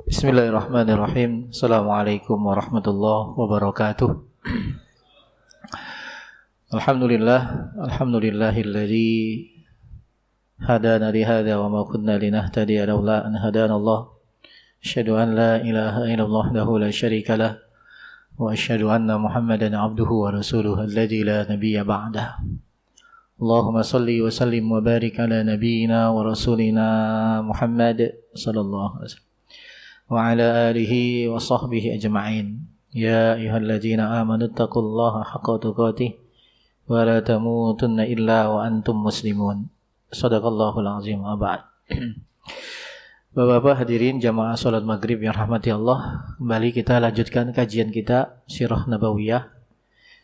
Bismillahirrahmanirrahim. Assalamualaikum warahmatullahi wabarakatuh. Alhamdulillahilladzi hadana li hadza wa ma kunna linahtadiya laula an hadana Allah. Asyhadu an la ilaha illallah wahdahu la syarika lah wa asyhadu anna Muhammadan abduhu wa rasuluhu alladzi la nabiyya ba'dah. Allahumma salli wa sallim wa barik ala nabiyyina wa rasulina Muhammad sallallahu alaihi wasallam wa ala alihi wa sahbihi ajma'in. Ya ayyuhalladzina amanu taqullaha haqqa tuqatih wa la tamutunna illa wa antum muslimun. Shadaqallahul azim. Ba'd. Bapak-bapak hadirin jamaah salat maghrib yang rahmati Allah, kembali kita lanjutkan kajian kita Sirah Nabawiyah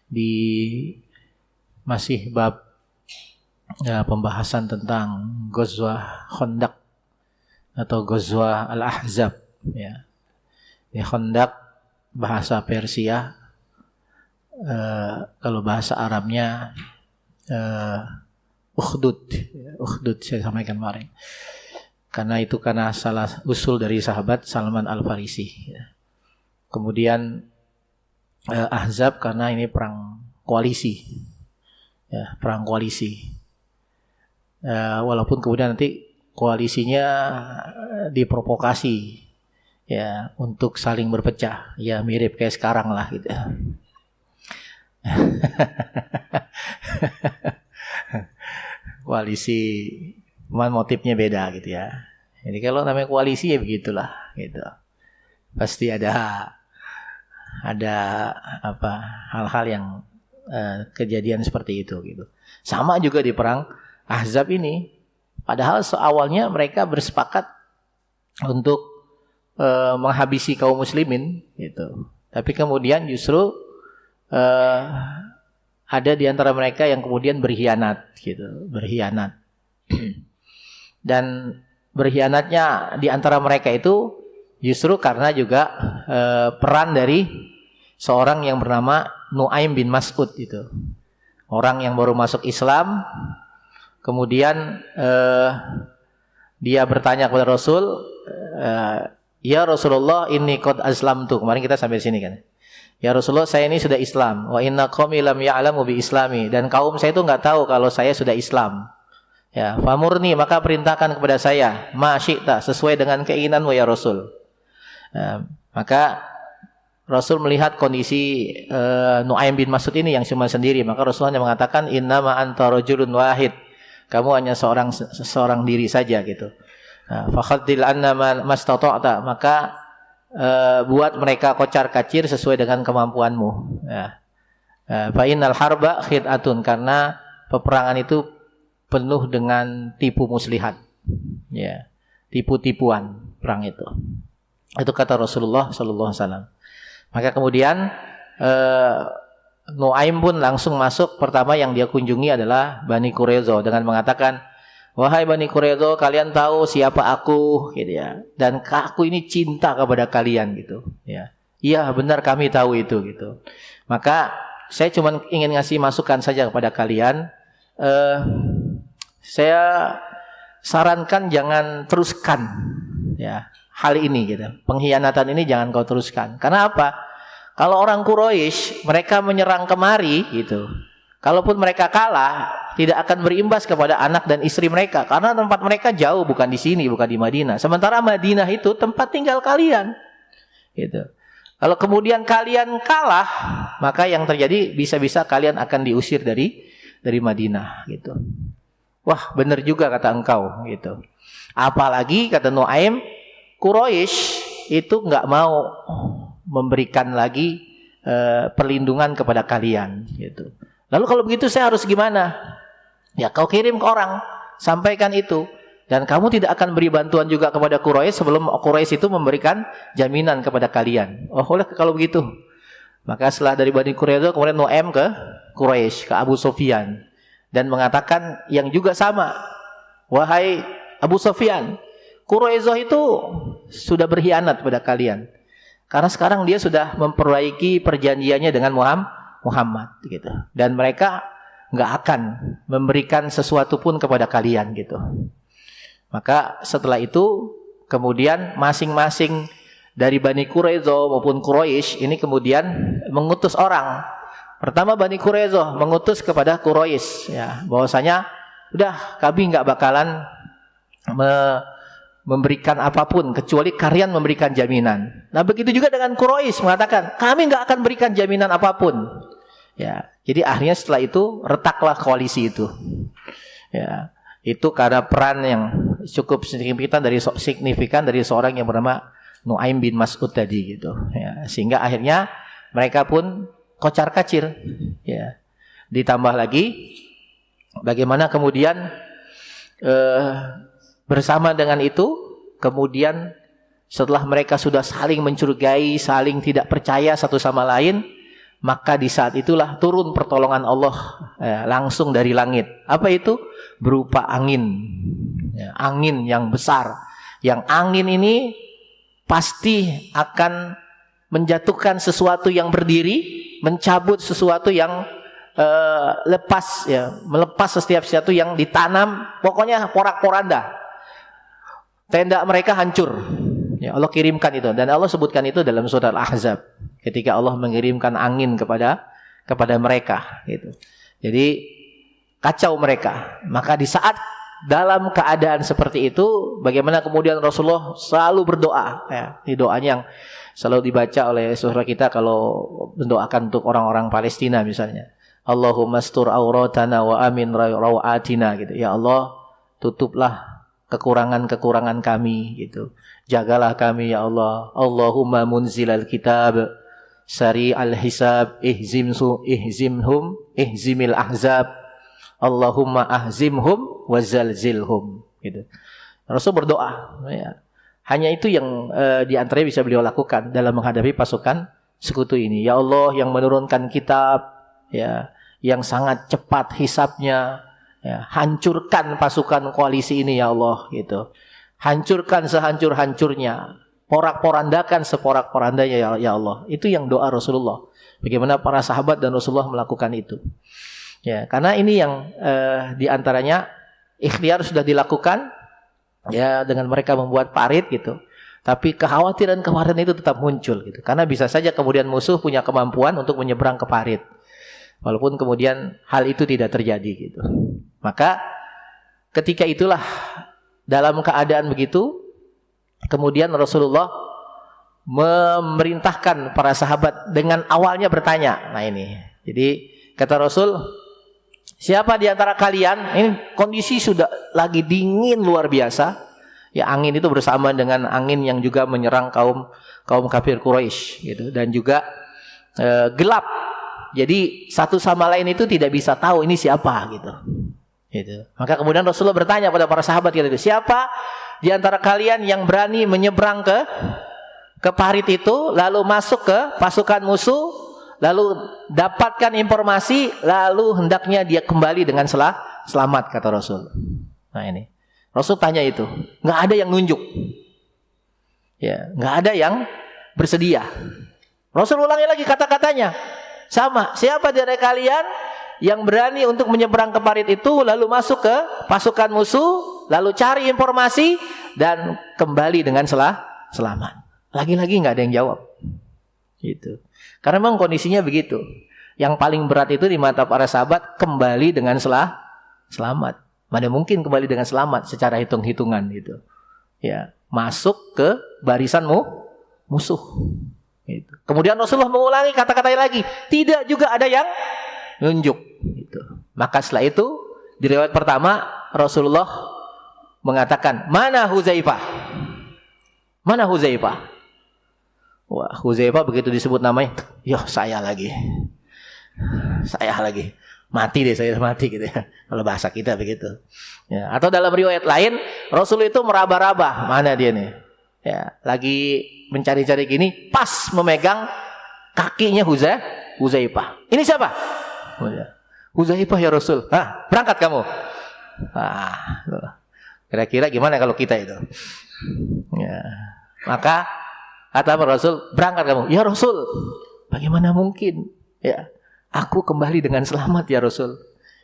di masih bab pembahasan tentang Ghazwah Khandaq atau Ghazwah Al-Ahzab. Ya, Khandaq bahasa Persia, kalau bahasa Arabnya Ukhdud saya sampaikan kemarin. Karena salah usul dari sahabat Salman Al-Farisi. Ya. Kemudian Ahzab karena ini perang koalisi, ya, perang koalisi. Walaupun kemudian nanti koalisinya diprovokasi. Ya, untuk saling berpecah, ya mirip kayak sekarang lah gitu. Koalisi, cuman motifnya beda gitu ya. Jadi kalau namanya koalisi ya begitulah gitu. Pasti ada hal-hal yang kejadian seperti itu gitu. Sama juga di perang Ahzab ini. Padahal awalnya mereka bersepakat untuk menghabisi kaum muslimin gitu. Tapi kemudian justru ada di antara mereka yang kemudian berkhianat gitu, berkhianat. Dan berkhianatnya di antara mereka itu justru karena juga peran dari seorang yang bernama Nu'aim bin Mas'ud itu. Orang yang baru masuk Islam, kemudian dia bertanya kepada Rasul, ya Rasulullah, inni qad aslamtu. Kemarin kita sampai sini kan. Ya Rasulullah, saya ini sudah Islam. Wa inna qaumi lam ya'lamu bi islami. Dan kaum saya itu enggak tahu kalau saya sudah Islam. Ya, famurni, maka perintahkan kepada saya ma syi'ta, sesuai dengan keinginanmu ya Rasul. Maka Rasul melihat kondisi Nu'aim bin Mas'ud ini yang cuma sendiri, maka Rasulullah mengatakan innama anta rajulun wahid. Kamu hanya seorang diri saja gitu. Fakhaddil anna mastata'ta, maka buat mereka kocar-kacir sesuai dengan kemampuanmu. Fa innal harba khid'atun, karena peperangan itu penuh dengan tipu muslihat. Ya, tipu-tipuan perang itu. Itu kata Rasulullah sallallahu alaihi wasallam. Maka kemudian Nu'aim pun langsung masuk. Pertama yang dia kunjungi adalah Bani Quraidah dengan mengatakan, wahai Bani Quraidah, kalian tahu siapa aku gitu ya. Dan aku ini cinta kepada kalian gitu ya. Iya, benar kami tahu itu gitu. Maka saya cuma ingin ngasih masukan saja kepada kalian. Saya sarankan jangan teruskan ya hal ini gitu. Pengkhianatan ini jangan kau teruskan. Karena apa? Kalau orang Quraisy mereka menyerang kemari gitu. Kalaupun mereka kalah, tidak akan berimbas kepada anak dan istri mereka. Karena tempat mereka jauh, bukan di sini, bukan di Madinah. Sementara Madinah itu tempat tinggal kalian. Gitu. Kalau kemudian kalian kalah, maka yang terjadi bisa-bisa kalian akan diusir dari Madinah. Gitu. Wah, benar juga kata engkau. Gitu. Apalagi kata Nu'aim, Quraisy itu nggak mau memberikan lagi perlindungan kepada kalian. Gitu. Lalu kalau begitu saya harus gimana? Ya kau kirim ke orang, sampaikan itu. Dan kamu tidak akan beri bantuan juga kepada Quraisy sebelum Quraisy itu memberikan jaminan kepada kalian. Oh boleh kalau begitu. Maka setelah dari Bani Quraidah kemudian Nu'aim ke Quraisy, ke Abu Sufyan. Dan mengatakan yang juga sama. Wahai Abu Sufyan, Quraidah itu sudah berkhianat pada kalian. Karena sekarang dia sudah memperbaiki perjanjiannya dengan Muhammad gitu. Dan mereka nggak akan memberikan sesuatu pun kepada kalian gitu. Maka setelah itu kemudian masing-masing dari Bani Quraidah maupun Quraisy ini kemudian mengutus orang. Pertama Bani Quraidah mengutus kepada Quraisy, ya, bahwasanya udah kami nggak bakalan memberikan apapun kecuali kalian memberikan jaminan. Nah begitu juga dengan Quraisy mengatakan kami nggak akan berikan jaminan apapun. Ya, jadi akhirnya setelah itu retaklah koalisi itu. Ya, itu karena peran yang cukup signifikan dari seorang yang bernama Nuaim bin Mas'ud tadi gitu. Ya, sehingga akhirnya mereka pun kocar-kacir. Ya, ditambah lagi bagaimana kemudian bersama dengan itu, kemudian setelah mereka sudah saling mencurigai, saling tidak percaya satu sama lain, maka di saat itulah turun pertolongan Allah langsung dari langit. Apa itu? Berupa angin, ya, angin yang besar. Yang angin ini pasti akan menjatuhkan sesuatu yang berdiri, mencabut sesuatu yang lepas, ya, melepas setiap sesuatu yang ditanam, pokoknya porak-poranda. Tenda mereka hancur. Ya, Allah kirimkan itu, dan Allah sebutkan itu dalam surah Al-Ahzab ketika Allah mengirimkan angin kepada mereka gitu. Jadi kacau mereka. Maka di saat dalam keadaan seperti itu, bagaimana kemudian Rasulullah selalu berdoa, ya, di doanya yang selalu dibaca oleh surah kita kalau mendoakan untuk orang-orang Palestina misalnya. Allahumma astur auratana wa amin rawatina gitu. Ya Allah, tutuplah kekurangan-kekurangan kami gitu. Jagalah kami ya Allah. Allahumma munzilal kitab sari al-hisab ihzimil ahzab. Allahumma ahzimhum wazalzilhum gitu. Rasul berdoa, ya. Hanya itu yang diantaranya bisa beliau lakukan dalam menghadapi pasukan sekutu ini. Ya Allah yang menurunkan kitab, ya, yang sangat cepat hisabnya, ya, hancurkan pasukan koalisi ini ya Allah gitu. Hancurkan sehancur-hancurnya, porak-porandakan seporak-porandanya ya Allah. Itu yang doa Rasulullah. Bagaimana para sahabat dan Rasulullah melakukan itu. Ya, karena ini yang diantaranya ikhtiar sudah dilakukan, ya, dengan mereka membuat parit gitu. Tapi kekhawatiran itu tetap muncul gitu. Karena bisa saja kemudian musuh punya kemampuan untuk menyeberang ke parit. Walaupun kemudian hal itu tidak terjadi gitu. Maka ketika itulah dalam keadaan begitu, kemudian Rasulullah memerintahkan para sahabat dengan awalnya bertanya. Nah ini, jadi kata Rasul, siapa di antara kalian, ini kondisi sudah lagi dingin luar biasa, ya, angin itu bersama dengan angin yang juga menyerang kaum kafir Quraisy gitu, dan juga gelap. Jadi satu sama lain itu tidak bisa tahu ini siapa gitu. Maka kemudian Rasulullah bertanya pada para sahabat gitu, siapa di antara kalian yang berani menyeberang ke parit itu, lalu masuk ke pasukan musuh, lalu dapatkan informasi, lalu hendaknya dia kembali dengan selamat, kata Rasul. Nah ini, Rasul tanya itu, nggak ada yang nunjuk, ya, nggak ada yang bersedia. Rasul ulangi lagi kata-katanya, sama, siapa dari kalian yang berani untuk menyeberang ke parit itu, lalu masuk ke pasukan musuh, lalu cari informasi dan kembali dengan selamat. Lagi-lagi nggak ada yang jawab, gitu. Karena memang kondisinya begitu. Yang paling berat itu di mata para sahabat kembali dengan selamat. Mana mungkin kembali dengan selamat secara hitung-hitungan gitu. Ya, masuk ke barisan musuh. Gitu. Kemudian Rasulullah mengulangi kata-katanya lagi, tidak juga ada yang nunjuk. Gitu. Maka setelah itu di riwayat pertama Rasulullah mengatakan, mana Huzaifah? Mana Huzaifah? Wah, Huzaifah begitu disebut namanya, yo saya lagi, mati deh, saya mati gitu ya. Kalau bahasa kita begitu. Ya, atau dalam riwayat lain, Rasul itu meraba-raba, mana dia nih? Ya, lagi mencari-cari gini, pas memegang kakinya Huzaifah. Ini siapa? Huzaifah ya Rasul. Ah, berangkat kamu. Ah, kira-kira gimana kalau kita itu? Ya, maka kata Rasul, berangkat kamu. Ya Rasul, bagaimana mungkin? Ya, aku kembali dengan selamat ya Rasul.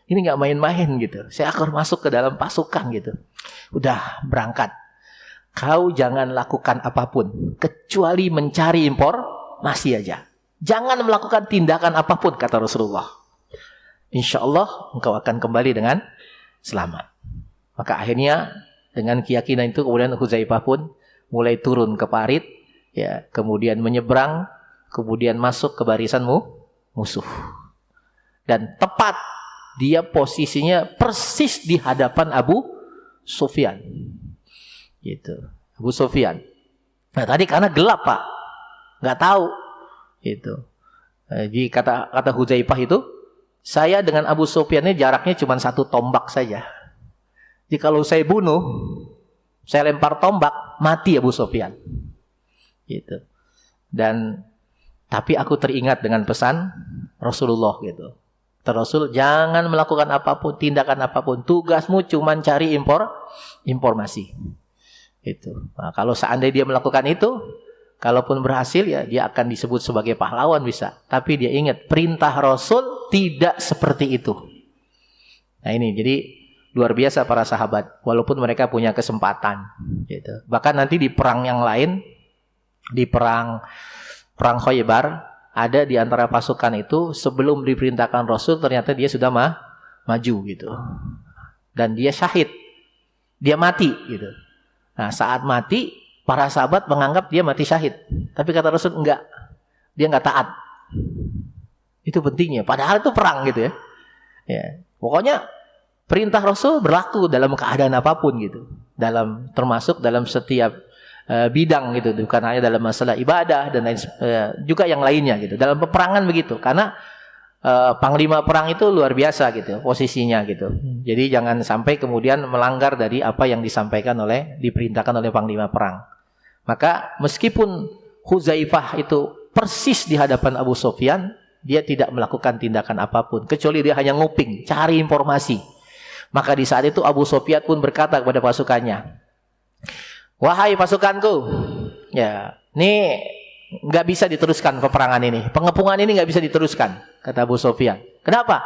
Ini nggak main-main gitu. Saya akan masuk ke dalam pasukan gitu. Udah berangkat. kau jangan lakukan apapun kecuali mencari informasi aja. Jangan melakukan tindakan apapun, kata Rasulullah. Insya Allah engkau akan kembali dengan selamat. Maka akhirnya dengan keyakinan itu kemudian Hudzaifah pun mulai turun ke parit, ya, kemudian menyeberang, kemudian masuk ke barisan musuh. Dan tepat dia posisinya persis di hadapan Abu Sufyan. Gitu. Abu Sufyan. Nah, tadi karena gelap, Pak. Nggak tahu. Itu. Jadi kata Hudzaifah itu, saya dengan Abu Sufyan ini jaraknya cuma 1 tombak saja. Jadi kalau saya bunuh, saya lempar tombak, mati Abu Sufyan. Gitu. Dan tapi aku teringat dengan pesan Rasulullah gitu. Rasul, jangan melakukan apapun, tindakan apapun. Tugasmu cuma cari informasi. Itu. Nah, kalau seandainya dia melakukan itu, kalaupun berhasil ya dia akan disebut sebagai pahlawan bisa. Tapi dia ingat perintah Rasul tidak seperti itu. Nah ini jadi luar biasa para sahabat. Walaupun mereka punya kesempatan. Gitu. Bahkan nanti di perang yang lain, di perang Khaybar, ada di antara pasukan itu sebelum diperintahkan Rasul ternyata dia sudah maju gitu. Dan dia syahid. Dia mati gitu. Nah, saat mati para sahabat menganggap dia mati syahid. Tapi kata Rasul enggak. Dia enggak taat. Itu pentingnya. Padahal itu perang gitu ya. Ya. Pokoknya perintah Rasul berlaku dalam keadaan apapun gitu. Termasuk dalam setiap bidang gitu, bukan hanya dalam masalah ibadah dan lain juga yang lainnya gitu. Dalam peperangan begitu, karena panglima perang itu luar biasa gitu posisinya gitu. Jadi jangan sampai kemudian melanggar dari apa yang diperintahkan oleh panglima perang. Maka meskipun Hudzaifah itu persis di hadapan Abu Sufyan, dia tidak melakukan tindakan apapun kecuali dia hanya nguping, cari informasi. Maka di saat itu Abu Sufyan pun berkata kepada pasukannya, wahai pasukanku, ya, ini nggak bisa diteruskan peperangan ini, pengepungan ini nggak bisa diteruskan, kata Abu Sufyan. Kenapa?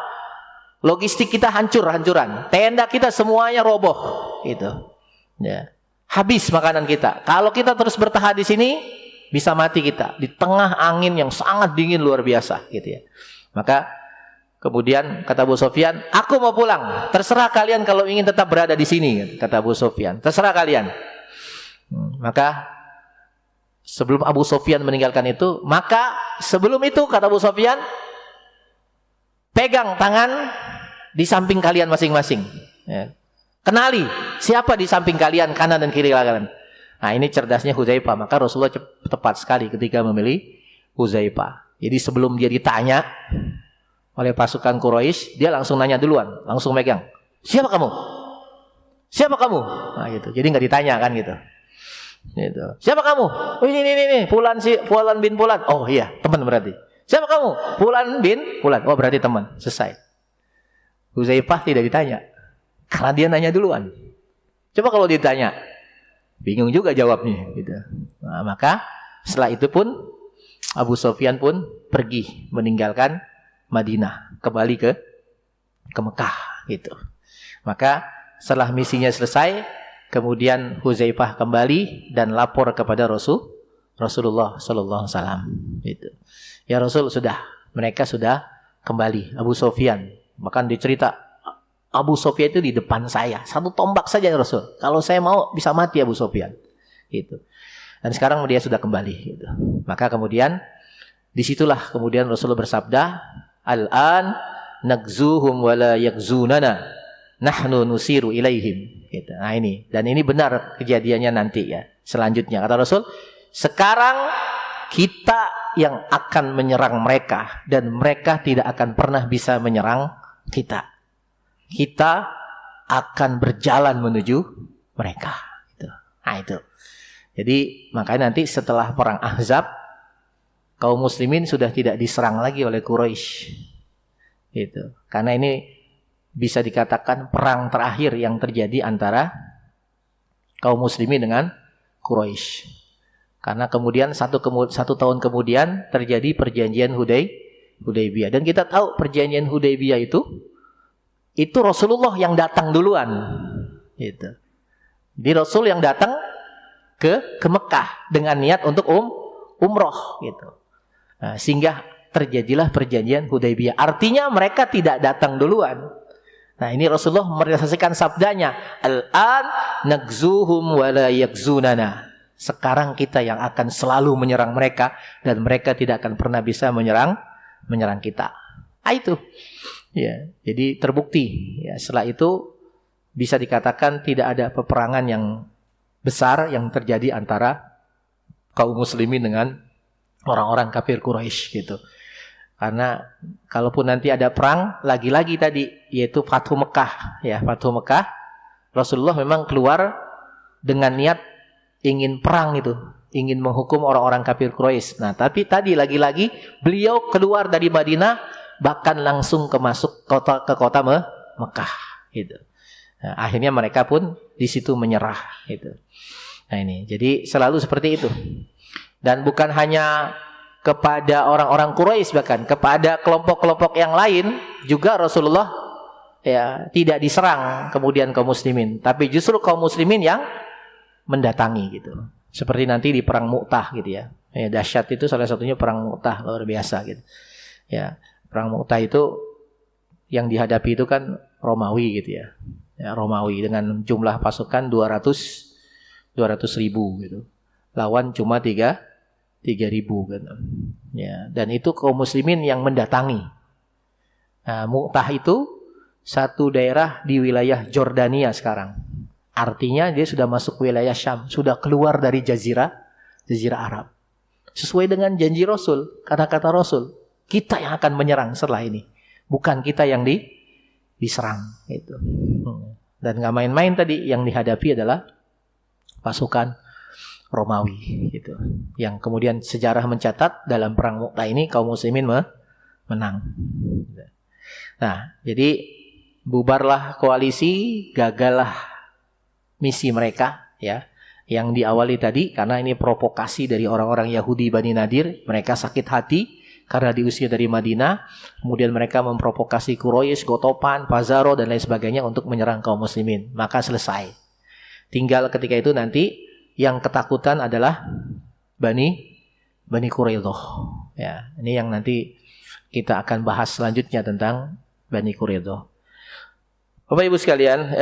Logistik kita hancuran, tenda kita semuanya roboh, itu, ya, habis makanan kita. Kalau kita terus bertahan di sini, bisa mati kita di tengah angin yang sangat dingin luar biasa, gitu ya. Maka kemudian kata Abu Sufyan, aku mau pulang. Terserah kalian kalau ingin tetap berada di sini, kata Abu Sufyan. Terserah kalian. Maka sebelum Abu Sufyan meninggalkan itu, maka sebelum itu kata Abu Sufyan, pegang tangan di samping kalian masing-masing. Ya. Kenali siapa di samping kalian, kanan dan kiri kalian. Nah ini cerdasnya Hudzaifah. Maka Rasulullah tepat sekali ketika memilih Hudzaifah. Jadi sebelum dia ditanya oleh pasukan Quraisy, dia langsung nanya duluan, langsung megang. Siapa kamu? Siapa kamu? Nah gitu. Jadi nggak ditanya kan gitu. Gitu. Siapa kamu? Oh ini Fulan bin Fulan. Oh iya, teman berarti. Siapa kamu? Fulan bin Fulan. Oh berarti teman. Selesai. Hudzaifah tidak ditanya karena dia nanya duluan. Coba kalau ditanya, bingung juga jawabnya gitu. Nah, maka setelah itu pun Abu Sufyan pun pergi meninggalkan Madinah, kembali ke Mekah gitu. Maka setelah misinya selesai, kemudian Hudzaifah kembali dan lapor kepada Rasulullah sallallahu alaihi wasallam gitu. Ya Rasul, mereka sudah kembali. Abu Sufyan, bahkan dicerita Abu Sufyan itu di depan saya, 1 tombak saja ya Rasul. Kalau saya mau bisa mati Abu Sufyan gitu. Dan sekarang dia sudah kembali gitu. Maka kemudian disitulah kemudian Rasulullah bersabda, al-an nagzuhum wala yakzunana, nahnu nusiru ilaihim gitu. Nah ini, dan ini benar kejadiannya nanti ya. Selanjutnya kata Rasul, sekarang kita yang akan menyerang mereka dan mereka tidak akan pernah bisa menyerang kita. Kita akan berjalan menuju mereka gitu. Nah itu. Jadi makanya nanti setelah perang Ahzab, kaum muslimin sudah tidak diserang lagi oleh Quraisy. Gitu. Karena ini bisa dikatakan perang terakhir yang terjadi antara kaum muslimin dengan Quraisy. Karena kemudian satu tahun kemudian terjadi perjanjian Hudaybiyah. Dan kita tahu perjanjian Hudaybiyah itu Rasulullah yang datang duluan. Gitu. Jadi Rasul yang datang ke Mekah dengan niat untuk umroh gitu. Nah, sehingga terjadilah perjanjian Hudaybiyah. Artinya mereka tidak datang duluan. Nah, ini Rasulullah merealisasikan sabdanya, al-an nagzuhum wa la yakzunana. Sekarang kita yang akan selalu menyerang mereka dan mereka tidak akan pernah bisa menyerang kita. Itu. Ya, jadi terbukti ya, setelah itu bisa dikatakan tidak ada peperangan yang besar yang terjadi antara kaum muslimin dengan orang-orang kafir Quraisy gitu. Karena kalaupun nanti ada perang lagi-lagi tadi yaitu Fathu Mekah ya, Fathu Mekah Rasulullah memang keluar dengan niat ingin perang itu, ingin menghukum orang-orang kafir Quraisy. Nah, tapi tadi lagi-lagi beliau keluar dari Madinah bahkan langsung ke kota Mekah gitu. Nah, akhirnya mereka pun di situ menyerah gitu. Nah, ini jadi selalu seperti itu. Dan bukan hanya kepada orang-orang Quraisy, bahkan kepada kelompok-kelompok yang lain juga Rasulullah ya tidak diserang kemudian kaum muslimin, tapi justru kaum muslimin yang mendatangi gitu. Seperti nanti di perang Mu'tah gitu ya. Ya dahsyat itu salah satunya perang Mu'tah, luar biasa gitu. Ya, perang Mu'tah itu yang dihadapi itu kan Romawi gitu ya. Ya, Romawi dengan jumlah pasukan 200 ribu gitu. Lawan cuma 3.000 gitu. Ya, dan itu kaum muslimin yang mendatangi. Nah, Mu'tah itu satu daerah di wilayah Jordania sekarang. Artinya dia sudah masuk wilayah Syam, sudah keluar dari jazirah Arab. Sesuai dengan janji Rasul, kata-kata Rasul, kita yang akan menyerang setelah ini, bukan kita yang diserang itu. Dan nggak main-main tadi, yang dihadapi adalah pasukan Romawi gitu. Yang kemudian sejarah mencatat dalam perang Mu'tah ini kaum muslimin menang. Nah, jadi bubarlah koalisi, gagallah misi mereka ya, yang diawali tadi karena ini provokasi dari orang-orang Yahudi Bani Nadir. Mereka sakit hati karena diusir dari Madinah, kemudian mereka memprovokasi Quraisy, Gotopan, Fazaro dan lain sebagainya untuk menyerang kaum muslimin. Maka selesai. Tinggal ketika itu nanti yang ketakutan adalah Bani Quraidah. Ya, ini yang nanti kita akan bahas selanjutnya tentang Bani Quraidah. Bapak Ibu sekalian,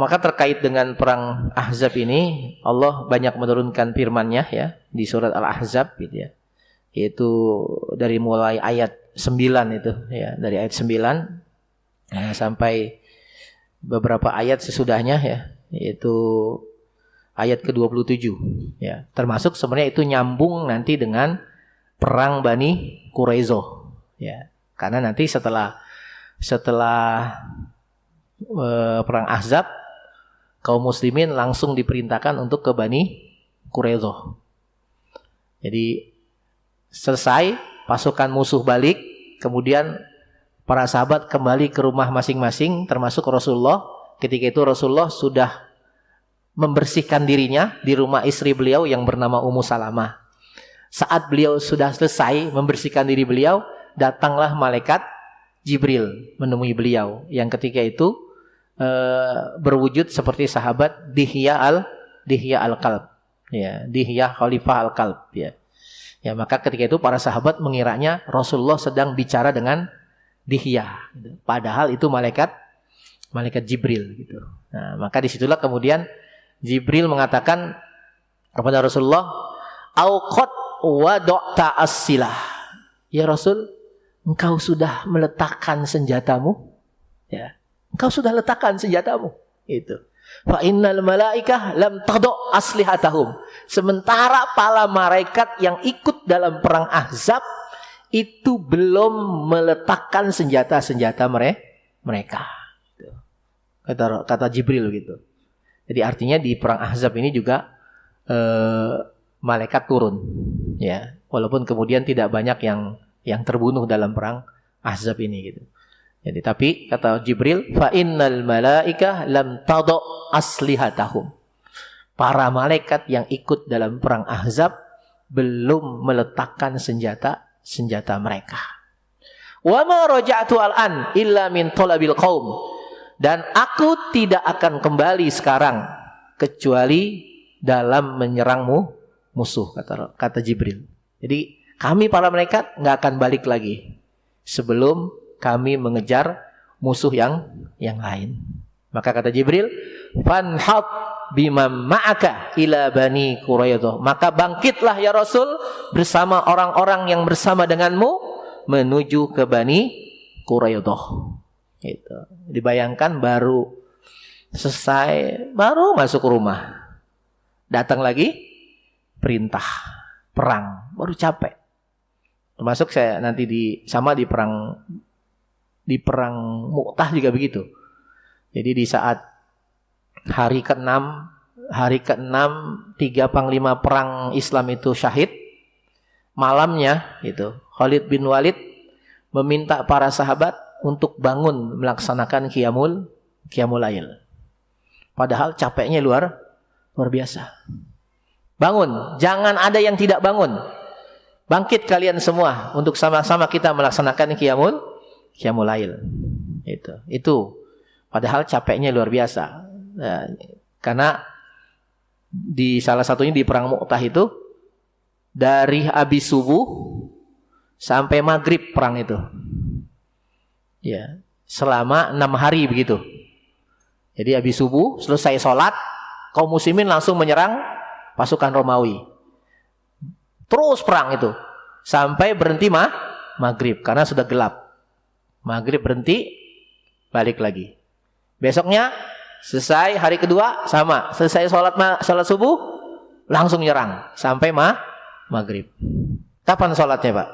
maka terkait dengan perang Ahzab ini Allah banyak menurunkan firman-Nya ya di surat Al-Ahzab gitu ya. Yaitu dari mulai ayat 9 itu ya, dari ayat 9 sampai beberapa ayat sesudahnya ya, yaitu ayat ke-27 ya. Termasuk sebenarnya itu nyambung nanti dengan perang Bani Quraidah ya. Karena nanti setelah perang Ahzab, kaum muslimin langsung diperintahkan untuk ke Bani Quraidah. Jadi selesai pasukan musuh balik, kemudian para sahabat kembali ke rumah masing-masing, termasuk Rasulullah. Ketika itu Rasulullah sudah membersihkan dirinya di rumah istri beliau yang bernama Ummu Salamah. Saat beliau sudah selesai membersihkan diri beliau, datanglah malaikat Jibril menemui beliau, yang ketika itu berwujud seperti sahabat Dihya al-Kalb ya, Dihya Khalifah al-Kalb ya. Ya, maka ketika itu para sahabat mengiranya Rasulullah sedang bicara dengan Dihya gitu. Padahal itu malaikat Jibril gitu. Nah, maka disitulah kemudian Jibril mengatakan kepada Rasulullah, "Auqat wada'ta as-silah." Ya Rasul, engkau sudah meletakkan senjatamu ya. Engkau sudah letakkan senjatamu. Itu. Fa innal malaikah lam tadu' aslihatahum. Sementara para malaikat yang ikut dalam perang Ahzab itu belum meletakkan senjata-senjata mereka. Kata Jibril gitu. Jadi artinya di perang Ahzab ini juga malaikat turun ya. Walaupun kemudian tidak banyak yang terbunuh dalam perang Ahzab ini gitu. Jadi tapi kata Jibril, fa innal malaikah lam tadu' aslihatahum. Para malaikat yang ikut dalam perang Ahzab belum meletakkan senjata mereka. Wa ma raja'tu al-an illa min talabil qaum. Dan aku tidak akan kembali sekarang kecuali dalam menyerangmu musuh, kata Jibril. Jadi kami para malaikat nggak akan balik lagi sebelum kami mengejar musuh yang lain. Maka kata Jibril, fanhad bima ma'aka ila bani Quraidah. Maka bangkitlah ya Rasul bersama orang-orang yang bersama denganmu menuju ke Bani Quraidah. Gitu. Dibayangkan baru selesai, baru masuk rumah, datang lagi perintah perang, baru capek. Termasuk saya nanti di perang Mu'tah juga begitu. Jadi di saat hari ke-6 3 panglima perang Islam itu syahid, malamnya itu Khalid bin Walid meminta para sahabat untuk bangun melaksanakan qiyamul lail. Padahal capeknya luar biasa. Bangun, jangan ada yang tidak bangun. Bangkit kalian semua untuk sama-sama kita melaksanakan qiyamul lail. Itu padahal capeknya luar biasa. Nah, karena di salah satunya di perang Mu'tah itu dari habis subuh sampai maghrib perang itu. Ya, selama 6 hari begitu. Jadi habis subuh selesai sholat, kaum muslimin langsung menyerang pasukan Romawi. Terus perang itu sampai berhenti maghrib karena sudah gelap. Maghrib berhenti, balik lagi. Besoknya selesai hari kedua sama, selesai sholat subuh langsung nyerang sampai maghrib. Kapan sholatnya Pak?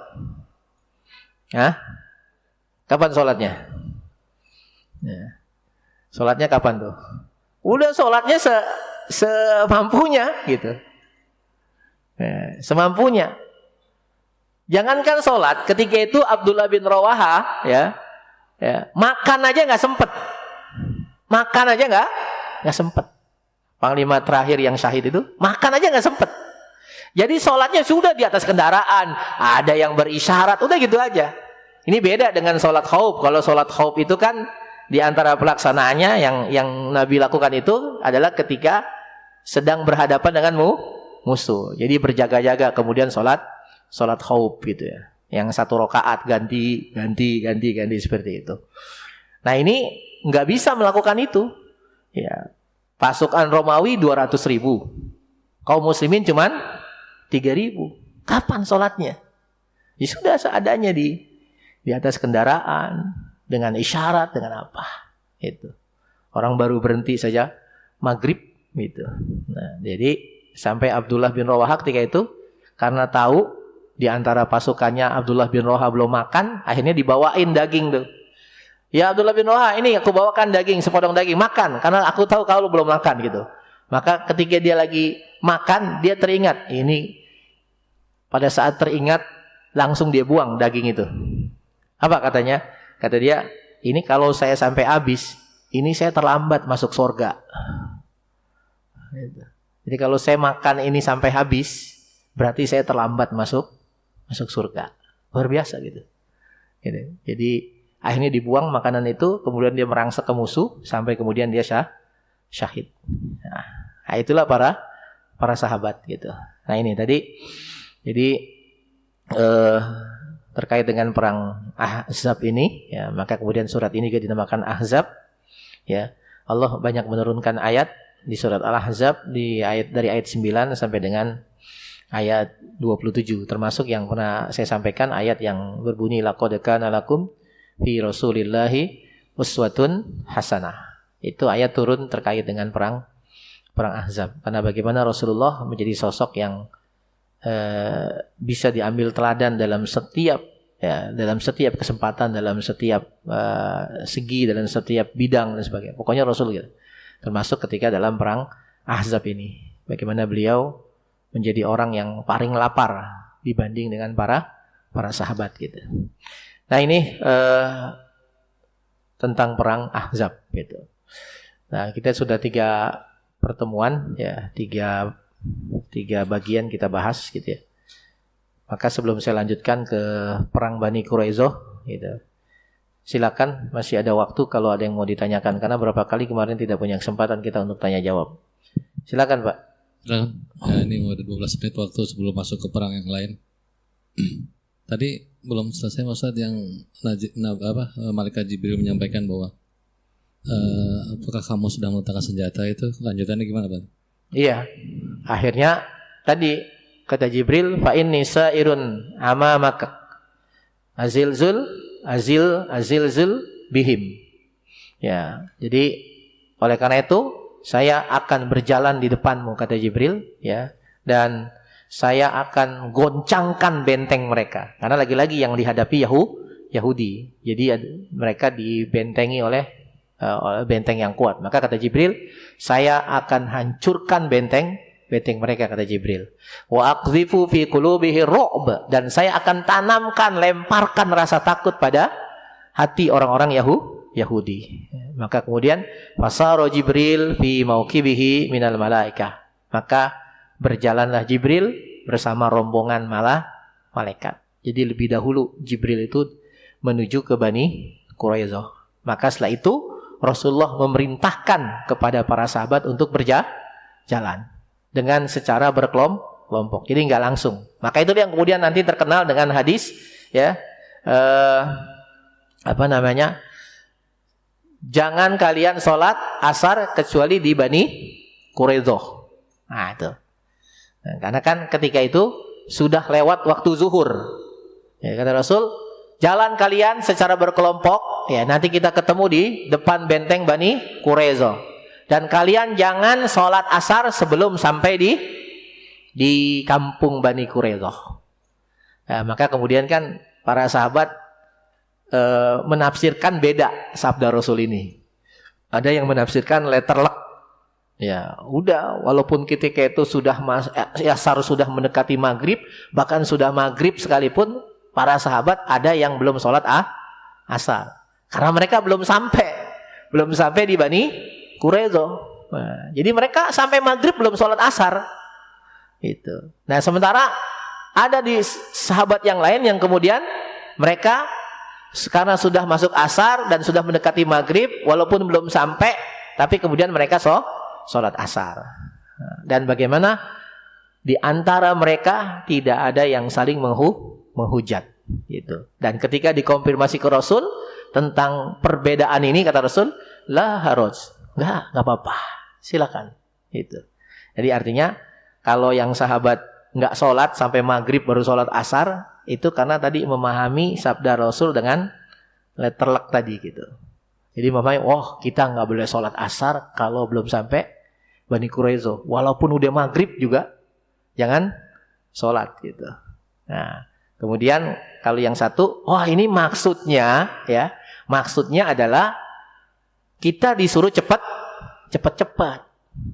Hah? Kapan sholatnya? Ya. Sholatnya kapan tuh? Udah sholatnya semampunya gitu. Ya, semampunya. Jangankan sholat, ketika itu Abdullah bin Rawaha ya, makan aja nggak sempet. Makan aja nggak sempet. Panglima terakhir yang syahid itu makan aja nggak sempet. Jadi sholatnya sudah di atas kendaraan, ada yang berisyarat, udah gitu aja. Ini beda dengan sholat khauf. Kalau sholat khauf itu kan di antara pelaksanaannya yang Nabi lakukan itu adalah ketika sedang berhadapan dengan musuh. Jadi berjaga-jaga kemudian sholat khauf gitu ya. Yang 1 rakaat ganti seperti itu. Nah ini nggak bisa melakukan itu. Ya, pasukan Romawi 200.000, kaum muslimin cuman 3.000. Kapan sholatnya? Ya sudah seadanya di atas kendaraan dengan isyarat dengan apa? Itu orang baru berhenti saja maghrib gitu. Nah, jadi sampai Abdullah bin Rawaha ketika itu karena tahu di antara pasukannya Abdullah bin Rawaha belum makan, akhirnya dibawain daging tuh. Ya Abdullah bin Rawaha, ini aku bawakan daging, sepotong daging, makan karena aku tahu kalau belum makan gitu. Maka ketika dia lagi makan, dia teringat. Ini pada saat teringat langsung dia buang daging itu. Apa katanya? Kata dia, ini kalau saya sampai habis, ini saya terlambat masuk surga. Jadi kalau saya makan ini sampai habis, berarti saya terlambat masuk surga. Luar biasa gitu. Jadi akhirnya dibuang makanan itu, kemudian dia merangsek ke musuh, sampai kemudian dia syahid. Nah, itulah para sahabat gitu. Nah ini tadi, jadi terkait dengan perang Ahzab ini, ya, maka kemudian surat ini juga dinamakan Ahzab. Ya, Allah banyak menurunkan ayat di surat Al-Ahzab dari ayat 9 sampai dengan ayat 27, termasuk yang pernah saya sampaikan ayat yang berbunyi laqad kana lakum fi rasulillahi uswatun hasanah. Itu ayat turun terkait dengan perang Ahzab. Karena bagaimana Rasulullah menjadi sosok yang bisa diambil teladan dalam setiap kesempatan, dalam setiap segi, dalam setiap bidang dan sebagainya. Pokoknya Rasul gitu. Termasuk ketika dalam perang Ahzab ini, bagaimana beliau menjadi orang yang paling lapar dibanding dengan para sahabat gitu. Nah ini tentang perang Ahzab gitu. Nah kita sudah 3 pertemuan ya, 3 bagian kita bahas gitu ya. Maka sebelum saya lanjutkan ke perang Bani Quraidah gitu, silakan masih ada waktu kalau ada yang mau ditanyakan, karena berapa kali kemarin tidak punya kesempatan kita untuk tanya jawab. Silakan Pak. Ya, ini ada 12 menit waktu sebelum masuk ke perang yang lain. Tadi belum selesai Ustaz yang Malaikat Jibril menyampaikan bahwa apakah kamu sudah meletakkan senjata, itu lanjutannya gimana Pak? Iya. Akhirnya tadi kata Jibril, fa inni sa'irun amamaka. Azilzul bihim. Ya, jadi oleh karena itu saya akan berjalan di depanmu kata Jibril, ya, dan saya akan goncangkan benteng mereka. Karena lagi-lagi yang dihadapi Yahudi. Jadi mereka dibentengi oleh benteng yang kuat. Maka kata Jibril, saya akan hancurkan benteng mereka kata Jibril. Wa aqdhifu fi qulubihi ru'b, dan saya akan tanamkan, lemparkan rasa takut pada hati orang-orang Yahudi. Maka kemudian fasara Jibril fi mauqibihi minal malaikah. Maka berjalanlah Jibril bersama rombongan malaikat. Jadi lebih dahulu Jibril itu menuju ke Bani Quraidah. Maka setelah itu Rasulullah memerintahkan kepada para sahabat untuk berjalan dengan secara berkelompok. Jadi enggak langsung. Maka itu yang kemudian nanti terkenal dengan hadis, ya, jangan kalian sholat asar kecuali di Bani Quraidah. Nah itu. Nah, karena kan ketika itu sudah lewat waktu zuhur. Ya, kata Rasul, jalan kalian secara berkelompok. Ya, nanti kita ketemu di depan benteng Bani Quraidah. Dan kalian jangan sholat asar sebelum sampai di kampung Bani Quraidah. Nah, maka kemudian kan para sahabat menafsirkan beda sabda Rasul ini. Ada yang menafsirkan letterlek. Ya, udah walaupun ketika itu sudah asar sudah mendekati maghrib, bahkan sudah maghrib sekalipun para sahabat ada yang belum sholat asar. Karena mereka belum sampai di Bani Quraidah. Nah, jadi mereka sampai maghrib belum sholat asar. Itu. Nah, sementara ada di sahabat yang lain yang kemudian mereka karena sudah masuk asar dan sudah mendekati maghrib, walaupun belum sampai, tapi kemudian mereka sholat asar. Dan bagaimana di antara mereka tidak ada yang saling menghujat, gitu. Dan ketika dikonfirmasi ke Rasul tentang perbedaan ini, kata Rasul, la haraj, nggak apa-apa, silakan. Gitu. Jadi artinya kalau yang sahabat nggak sholat sampai maghrib baru sholat asar, itu karena tadi memahami sabda Rasul dengan letterlek tadi gitu. Jadi memahami, kita nggak boleh sholat asar kalau belum sampai Bani Quraidah. Walaupun udah maghrib juga jangan sholat gitu. Nah, kemudian kalau yang satu, ini maksudnya adalah kita disuruh cepat.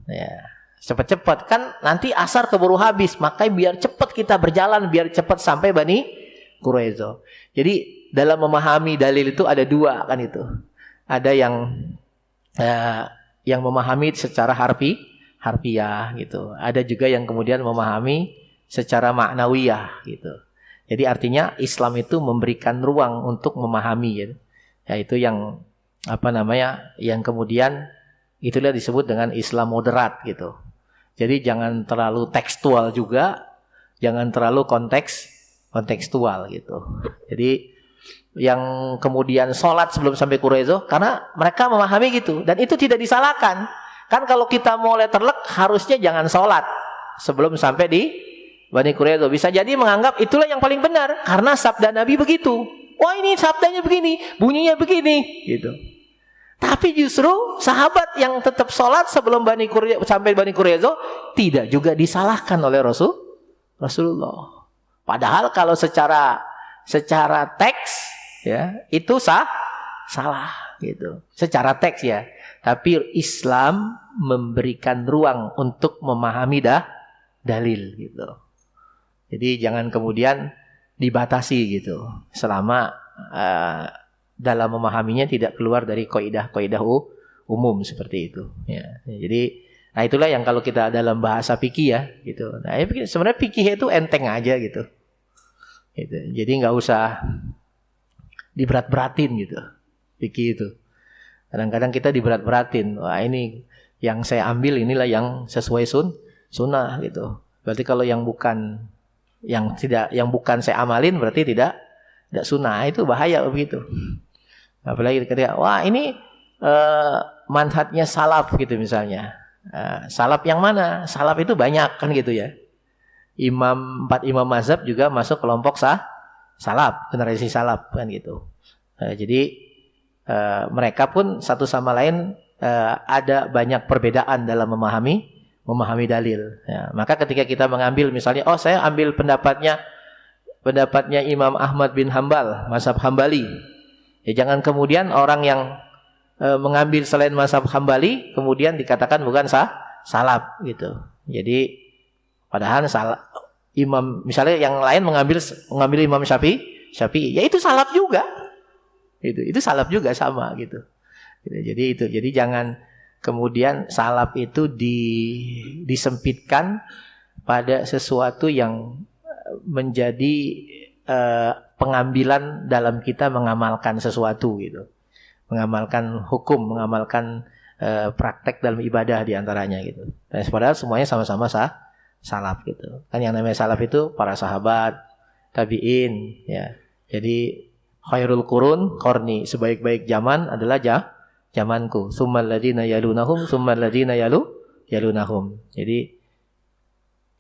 Ya. Cepat-cepat kan nanti asar keburu habis, makanya biar cepat kita berjalan, biar cepat sampai Bani Quraidah. Jadi dalam memahami dalil itu ada dua kan itu. Ada yang memahami secara harfiah gitu. Ada juga yang kemudian memahami secara maknawiyah gitu. Jadi artinya Islam itu memberikan ruang untuk memahami gitu. Yaitu yang yang kemudian itulah disebut dengan Islam moderat gitu. Jadi jangan terlalu tekstual juga, jangan terlalu kontekstual gitu. Jadi yang kemudian sholat sebelum sampai Quraidah karena mereka memahami gitu, dan itu tidak disalahkan. Kan kalau kita mau letterlek harusnya jangan sholat sebelum sampai di Bani Quraidah. Bisa jadi menganggap itulah yang paling benar karena sabda Nabi begitu. Wah, ini sabdanya begini, bunyinya begini gitu. Tapi justru sahabat yang tetap sholat sebelum sampai Bani Quraidah tidak juga disalahkan oleh Rasulullah. Padahal kalau secara teks ya itu salah gitu. Secara teks ya. Tapi Islam memberikan ruang untuk memahami dalil gitu. Jadi jangan kemudian dibatasi gitu. Selama dalam memahaminya tidak keluar dari kaidah-kaidah umum seperti itu. Ya. Jadi, nah itulah yang kalau kita dalam bahasa fikih ya, gitu. Nah, sebenarnya fikih itu enteng aja gitu. Jadi nggak usah diberat-beratin gitu, fikih itu. Kadang-kadang kita diberat-beratin. Wah, ini yang saya ambil inilah yang sesuai sunnah gitu. Berarti kalau yang bukan saya amalin berarti tidak sunnah. Itu bahaya begitu. Apalagi ketika wah ini manhajnya salaf gitu misalnya. Salaf yang mana? Salaf itu banyak kan gitu ya. 4 imam mazhab juga masuk kelompok salaf, generasi salaf kan gitu. Jadi mereka pun satu sama lain ada banyak perbedaan dalam memahami dalil. Ya, maka ketika kita mengambil misalnya, saya ambil pendapatnya Imam Ahmad bin Hambal, mazhab Hambali. Ya jangan kemudian orang yang mengambil selain mazhab Hambali kemudian dikatakan bukan salaf gitu. Jadi padahal imam misalnya yang lain mengambil Imam Syafi'i, ya itu salaf juga. Itu salaf juga sama gitu. Jadi jangan kemudian salaf itu disempitkan pada sesuatu yang menjadi pengambilan dalam kita mengamalkan sesuatu gitu. Mengamalkan hukum, mengamalkan praktek dalam ibadah diantaranya gitu. Dan padahal semuanya sama-sama salaf gitu. Kan yang namanya salaf itu para sahabat, tabi'in ya. Jadi khairul qurun qarni, sebaik-baik zaman adalah zamanku. Tsummal ladzina yalunahum, tsummal ladzina yalunahum. Jadi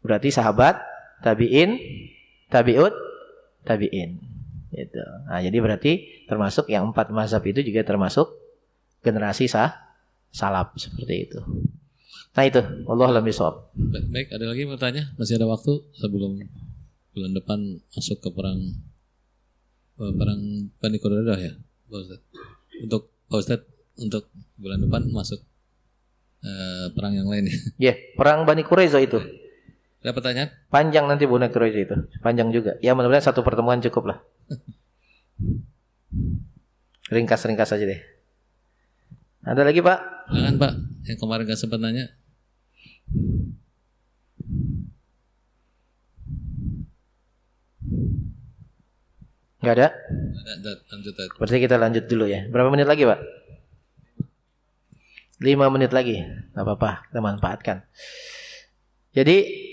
berarti sahabat, tabi'in, tabi'in. Gitu. Nah, jadi berarti termasuk yang 4 mazhab itu juga termasuk generasi salaf seperti itu. Nah itu, wallahu a'lam bishawab. Baik, ada lagi mau tanya? Masih ada waktu sebelum bulan depan masuk ke perang Bani Quraidah ya, Pak Ustadz. Untuk Pak Ustadz, untuk bulan depan masuk perang yang lain ya. Iya, perang Bani Quraidah itu. Ada pertanyaan? Panjang nanti Bani Quraidah itu, panjang juga. Ya mudah-mudahan satu pertemuan cukup lah. Ringkas-ringkas saja deh. Ada lagi Pak? Jangan Pak, yang kemarin gak sempat nanya. Nggak ada? Lanjut. Berarti kita lanjut dulu ya. Berapa menit lagi Pak? 5 menit lagi. Nggak apa-apa, kita manfaatkan. Jadi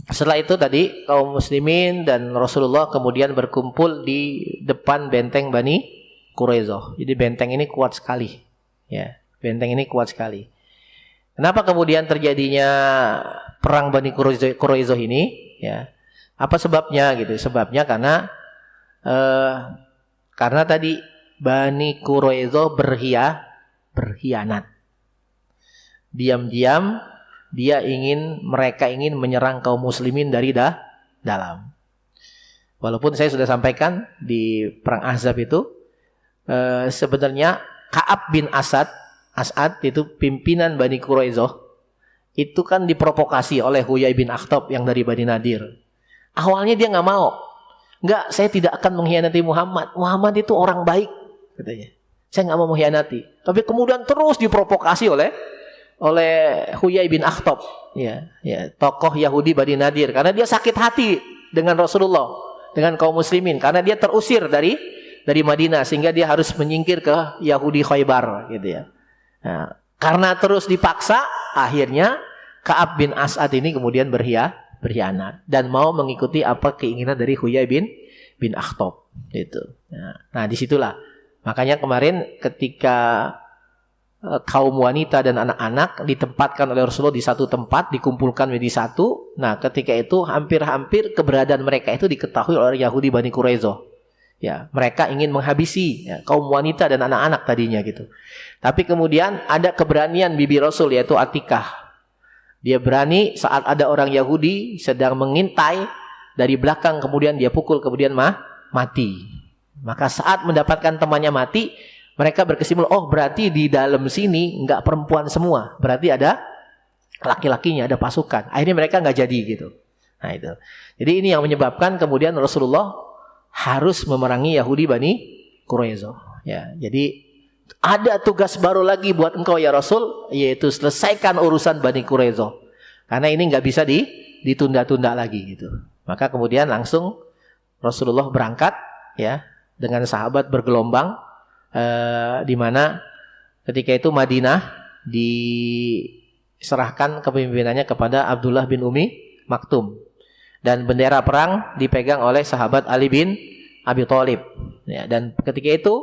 setelah itu tadi kaum muslimin dan Rasulullah kemudian berkumpul di depan benteng Bani Quraidah. Jadi benteng ini kuat sekali. Ya, benteng ini kuat sekali. Kenapa kemudian terjadinya perang Bani Quraidah ini? Ya, apa sebabnya gitu? Sebabnya karena tadi Bani Quraidah berkhianat. Diam-diam mereka ingin menyerang kaum muslimin dari dalam. Walaupun saya sudah sampaikan di perang Ahzab itu sebenarnya Ka'ab bin As'ad itu pimpinan Bani Quraidah itu kan diprovokasi oleh Huyai bin Akhtab yang dari Bani Nadir. Awalnya dia nggak mau. Enggak, saya tidak akan mengkhianati Muhammad. Muhammad itu orang baik, katanya. Saya nggak mau mengkhianati. Tapi kemudian terus diprovokasi oleh Huyai bin Akhtab, ya, tokoh Yahudi Bani Nadir, karena dia sakit hati dengan Rasulullah, dengan kaum muslimin, karena dia terusir dari Madinah sehingga dia harus menyingkir ke Yahudi Khaybar, gitu ya. Nah, karena terus dipaksa, akhirnya Ka'ab bin As'ad ini kemudian berkhianat dan mau mengikuti apa keinginan dari Huyai bin Akhtab, gitu. Nah, disitulah makanya kemarin ketika kaum wanita dan anak-anak ditempatkan oleh Rasulullah di satu tempat, dikumpulkan menjadi satu. Nah, ketika itu hampir-hampir keberadaan mereka itu diketahui oleh Yahudi Bani Quraidah. Ya, mereka ingin menghabisi kaum wanita dan anak-anak tadinya gitu. Tapi kemudian ada keberanian bibi Rasul yaitu Atikah. Dia berani saat ada orang Yahudi sedang mengintai dari belakang, kemudian dia pukul, kemudian mati. Maka saat mendapatkan temannya mati, mereka berkesimpulan, oh berarti di dalam sini nggak perempuan semua, berarti ada laki-lakinya, ada pasukan. Akhirnya mereka nggak jadi gitu. Nah itu. Jadi ini yang menyebabkan kemudian Rasulullah harus memerangi Yahudi Bani Quraidah. Ya, jadi ada tugas baru lagi buat engkau ya Rasul, yaitu selesaikan urusan Bani Quraidah. Karena ini nggak bisa ditunda-tunda lagi gitu. Maka kemudian langsung Rasulullah berangkat ya dengan sahabat bergelombang. Di mana ketika itu Madinah serahkan kepemimpinannya kepada Abdullah bin Umi Maktum. Dan bendera perang dipegang oleh sahabat Ali bin Abi Thalib. Ya, dan ketika itu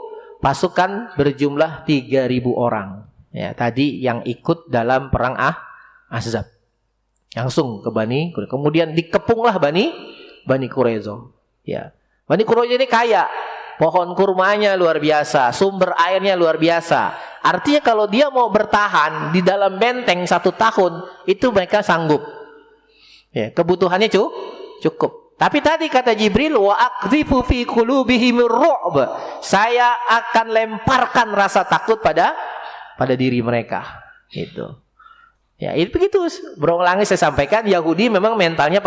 pasukan berjumlah 3.000 orang. Ya, tadi yang ikut dalam perang Ahzab. Langsung ke Bani Quraidah. Kemudian dikepunglah Bani Quraidah. Ya. Bani Quraidah ini kaya. Pohon kurmanya luar biasa, sumber airnya luar biasa. Artinya kalau dia mau bertahan di dalam benteng 1 tahun, itu mereka sanggup. Ya, kebutuhannya cukup. Tapi tadi kata Jibril, wa aqdhifu fi qulubihimir ru'b. Saya akan lemparkan rasa takut pada diri mereka. Itu. Ya, itu begitu. Berulang-ulang saya sampaikan, Yahudi memang mentalnya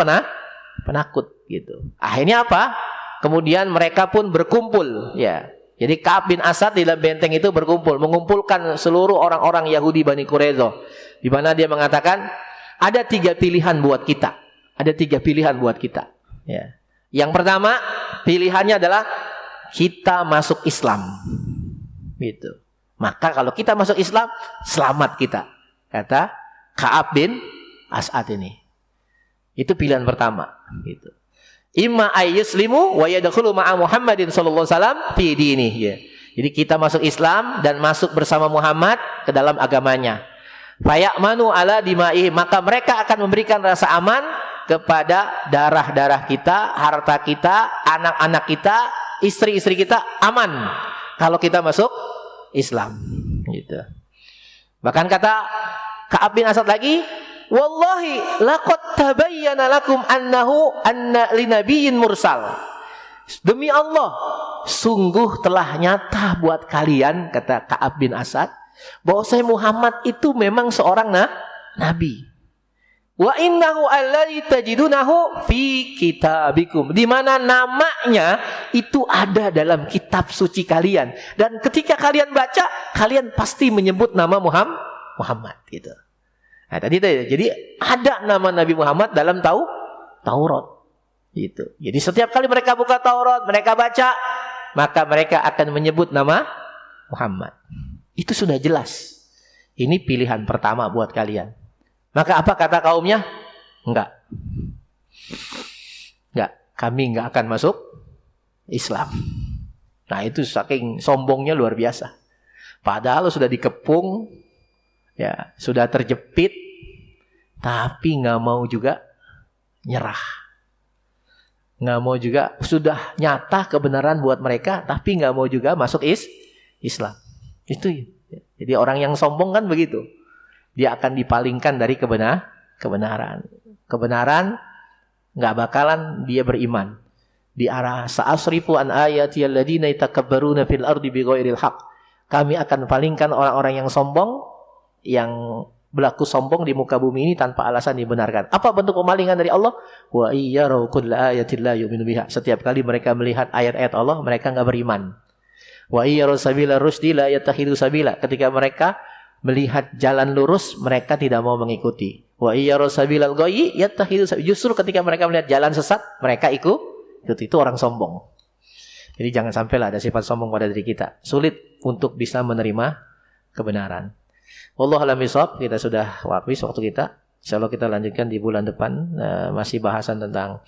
penakut gitu. Akhirnya apa? Kemudian mereka pun berkumpul, ya. Jadi Ka'ab bin Asad di dalam benteng itu berkumpul, mengumpulkan seluruh orang-orang Yahudi Bani Quraidah, di mana dia mengatakan ada 3 pilihan buat kita. Ada 3 pilihan buat kita. Ya. Yang pertama pilihannya adalah kita masuk Islam, gitu. Maka kalau kita masuk Islam, selamat kita, kata Ka'ab bin Asad ini. Itu pilihan pertama, gitu. Imma ayyuslimu wa yadkhulu ma'a Muhammadin sallallahu alaihi wasallam fi dinihi. Ya. Jadi kita masuk Islam dan masuk bersama Muhammad ke dalam agamanya. Fayamanu ala dimaihi, maka mereka akan memberikan rasa aman kepada darah-darah kita, harta kita, anak-anak kita, istri-istri kita aman kalau kita masuk Islam, gitu. Bahkan kata Ka'ab bin Asad lagi, wallahi laqad tabayyana lakum anna linabiyyin mursal. Demi Allah, sungguh telah nyata buat kalian, kata Ka'ab bin Asad, bahwa saya Muhammad itu memang seorang nabi. Wa innahu alladzi tajidunahu fi kitabikum. Di mana namanya itu ada dalam kitab suci kalian. Dan ketika kalian baca, kalian pasti menyebut nama Muhammad, gitu. Nah, tadi jadi ada nama Nabi Muhammad dalam Taurat. Gitu. Jadi setiap kali mereka buka Taurat, mereka baca, maka mereka akan menyebut nama Muhammad. Itu sudah jelas. Ini pilihan pertama buat kalian. Maka apa kata kaumnya? Enggak, kami enggak akan masuk Islam. Nah, itu saking sombongnya luar biasa. Padahal sudah dikepung, ya, sudah terjepit, tapi nggak mau juga nyerah. Nggak mau juga, sudah nyata kebenaran buat mereka, tapi nggak mau juga masuk Islam. Itu. Jadi orang yang sombong kan begitu. Dia akan dipalingkan dari kebenaran. Kebenaran nggak bakalan dia beriman. Di arah sa'asrifu an ayati alladziina yatakabbaruna fil ardi bighairil haqq. Kami akan palingkan orang-orang yang sombong, yang berlaku sombong di muka bumi ini tanpa alasan dibenarkan. Apa bentuk pemalingan dari Allah? Wa iyyaraw kulla ayatin la yu'minu biha. Setiap kali mereka melihat ayat-ayat Allah, mereka enggak beriman. Wa iyyaraw sabila rusdi la yattakhidhu sabila. Ketika mereka melihat jalan lurus, mereka tidak mau mengikuti. Wa iyyaraw sabilal ghayyi yattakhidhu sabila. Justru ketika mereka melihat jalan sesat, mereka ikut. Itu orang sombong. Jadi jangan sampailah ada sifat sombong pada diri kita. Sulit untuk bisa menerima kebenaran. Wallahu a'lam bishawab. Kita sudah habis waktu kita. Insyaallah kita lanjutkan di bulan depan, masih bahasan tentang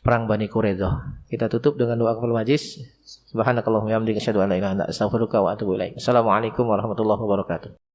perang Bani Quraidah. Kita tutup dengan doa kafaratul majlis. Subhanakallahumma wa bihamdika asyhadu an la ilaha illa anta astaghfiruka wa atubu ilaik. Assalamualaikum warahmatullahi wabarakatuh.